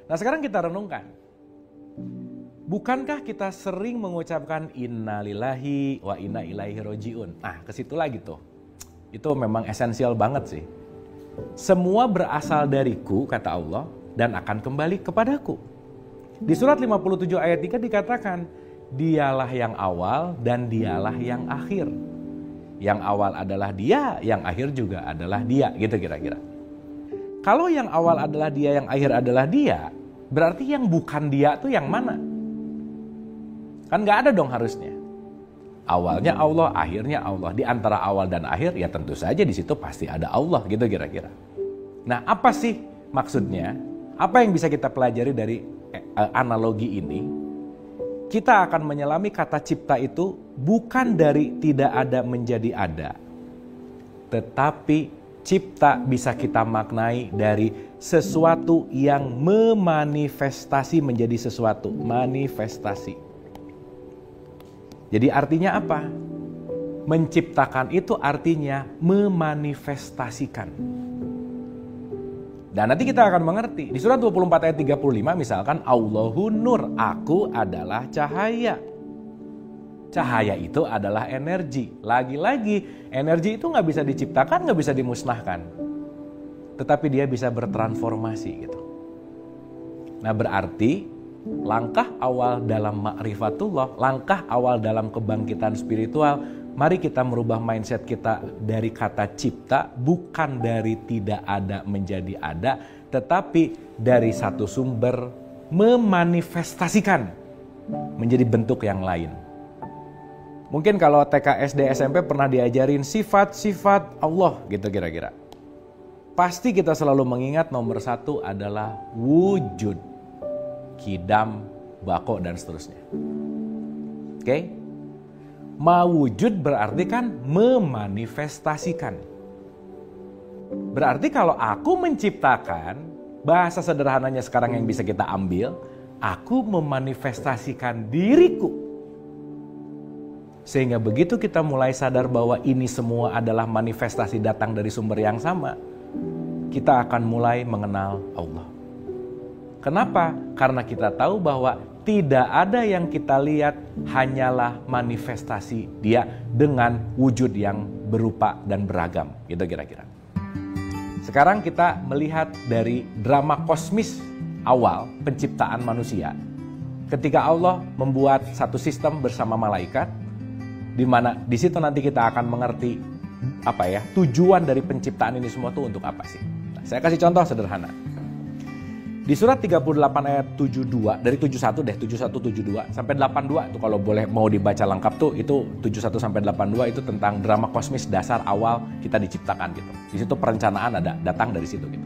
Nah sekarang kita renungkan. Bukankah kita sering mengucapkan innalillahi wa inna ilaihi rojiun? Nah ke situ lagi tuh. Itu memang esensial banget sih. Semua berasal dariku, kata Allah, dan akan kembali kepadaku. Di surat 57 ayat 3 dikatakan, dialah yang awal dan dialah yang akhir. Yang awal adalah dia, yang akhir juga adalah dia, gitu kira-kira. Kalau yang awal adalah dia, yang akhir adalah dia, berarti yang bukan dia tuh yang mana? Kan gak ada dong harusnya. Awalnya Allah, akhirnya Allah. Di antara awal dan akhir, ya tentu saja di situ pasti ada Allah, gitu kira-kira. Nah, apa sih maksudnya? Apa yang bisa kita pelajari dari analogi ini? Kita akan menyelami kata cipta itu bukan dari tidak ada menjadi ada. Tetapi cipta bisa kita maknai dari sesuatu yang memanifestasi menjadi sesuatu. Manifestasi. Jadi artinya apa? Menciptakan itu artinya memanifestasikan. Dan nanti kita akan mengerti. Di surat 24 ayat 35 misalkan, Allahu nur, aku adalah cahaya. Cahaya itu adalah energi. Lagi-lagi, energi itu gak bisa diciptakan, gak bisa dimusnahkan. Tetapi dia bisa bertransformasi gitu. Nah berarti, langkah awal dalam ma'rifatullah, langkah awal dalam kebangkitan spiritual, mari kita merubah mindset kita dari kata cipta, bukan dari tidak ada menjadi ada, tetapi dari satu sumber memanifestasikan menjadi bentuk yang lain. Mungkin kalau TK, SD, SMP pernah diajarin sifat-sifat Allah gitu kira-kira. Pasti kita selalu mengingat nomor satu adalah wujud, kidam, bako, dan seterusnya. Oke? Mawujud berarti kan memanifestasikan. Berarti kalau aku menciptakan, bahasa sederhananya sekarang yang bisa kita ambil, aku memanifestasikan diriku. Sehingga begitu kita mulai sadar bahwa ini semua adalah manifestasi datang dari sumber yang sama, kita akan mulai mengenal Allah. Kenapa? Karena kita tahu bahwa tidak ada yang kita lihat, hanyalah manifestasi dia dengan wujud yang berupa dan beragam. Gitu kira-kira. Sekarang kita melihat dari drama kosmis awal penciptaan manusia. Ketika Allah membuat satu sistem bersama malaikat, di mana di situ nanti kita akan mengerti tujuan dari penciptaan ini semua itu untuk apa sih? Nah, saya kasih contoh sederhana. Di surat 38 ayat 72, dari 71 deh, 71, 72 sampai 82 itu kalau boleh mau dibaca lengkap tuh, itu 71 sampai 82 itu tentang drama kosmis dasar awal kita diciptakan gitu. Di situ perencanaan ada datang dari situ gitu.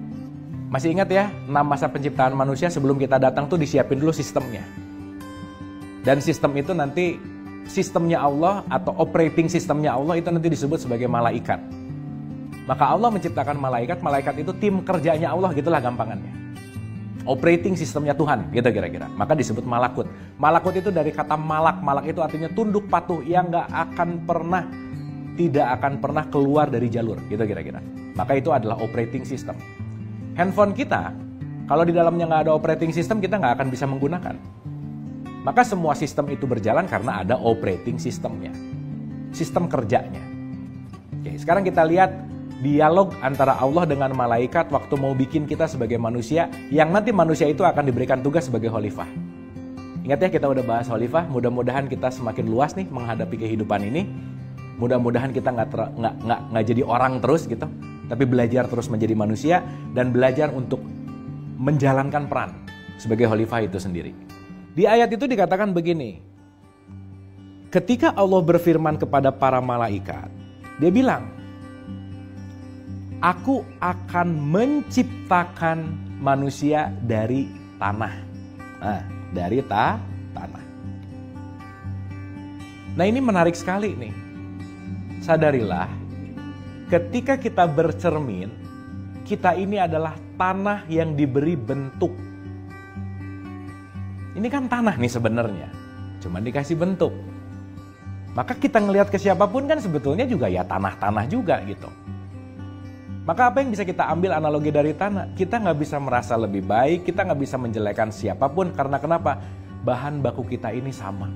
Masih ingat ya, 6 masa penciptaan manusia sebelum kita datang tuh disiapin dulu sistemnya. Dan sistem itu nanti sistemnya Allah atau operating sistemnya Allah itu nanti disebut sebagai malaikat. Maka Allah menciptakan malaikat, malaikat itu tim kerjanya Allah gitulah gampangannya. Operating sistemnya Tuhan, gitu kira-kira. Maka disebut malakut. Malakut itu dari kata malak. Malak itu artinya tunduk patuh yang tidak akan pernah keluar dari jalur, gitu kira-kira. Maka itu adalah operating system. Handphone kita, kalau di dalamnya nggak ada operating system, kita nggak akan bisa menggunakan. Maka semua sistem itu berjalan karena ada operating systemnya. Sistem kerjanya. Oke, sekarang kita lihat dialog antara Allah dengan malaikat waktu mau bikin kita sebagai manusia, yang nanti manusia itu akan diberikan tugas sebagai khalifah. Ingat ya, kita udah bahas khalifah, mudah-mudahan kita semakin luas nih menghadapi kehidupan ini. Mudah-mudahan kita nggak jadi orang terus gitu, tapi belajar terus menjadi manusia dan belajar untuk menjalankan peran sebagai khalifah itu sendiri. Di ayat itu dikatakan begini, ketika Allah berfirman kepada para malaikat, dia bilang, aku akan menciptakan manusia dari tanah. Nah, dari tanah. Nah, ini menarik sekali nih. Sadarilah, ketika kita bercermin, kita ini adalah tanah yang diberi bentuk. Ini kan tanah nih sebenarnya, cuma dikasih bentuk. Maka kita ngelihat ke siapapun kan sebetulnya juga ya tanah-tanah juga gitu. Maka apa yang bisa kita ambil analogi dari tanah? Kita nggak bisa merasa lebih baik, kita nggak bisa menjelekkan siapapun. Karena kenapa? Bahan baku kita ini sama.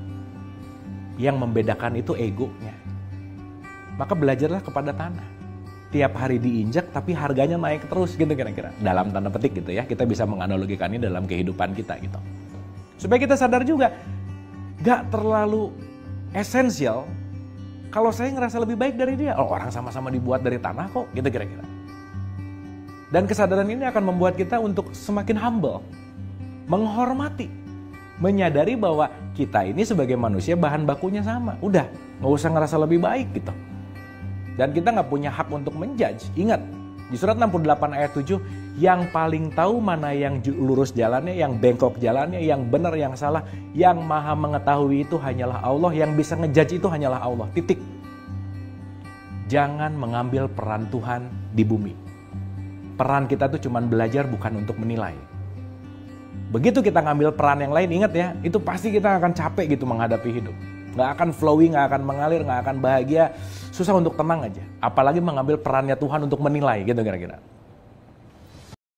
Yang membedakan itu egonya. Maka belajarlah kepada tanah. Tiap hari diinjak tapi harganya naik terus gitu kira-kira. Dalam tanda petik gitu ya. Kita bisa menganalogikan ini dalam kehidupan kita gitu. Supaya kita sadar juga. Gak terlalu esensial kalau saya ngerasa lebih baik dari dia. Oh, orang sama-sama dibuat dari tanah kok gitu kira-kira. Dan kesadaran ini akan membuat kita untuk semakin humble. Menghormati. Menyadari bahwa kita ini sebagai manusia bahan bakunya sama. Udah, gak usah ngerasa lebih baik gitu. Dan kita gak punya hak untuk menjudge. Ingat, di surat 68 ayat 7, yang paling tahu mana yang lurus jalannya, yang bengkok jalannya, yang benar, yang salah, yang maha mengetahui itu hanyalah Allah, yang bisa ngejudge itu hanyalah Allah. Titik. Jangan mengambil peran Tuhan di bumi. Peran kita tuh cuma belajar, bukan untuk menilai. Begitu kita ngambil peran yang lain, ingat ya, itu pasti kita akan capek gitu menghadapi hidup. Gak akan flowing, gak akan mengalir, gak akan bahagia. Susah untuk tenang aja. Apalagi mengambil perannya Tuhan untuk menilai gitu kira-kira.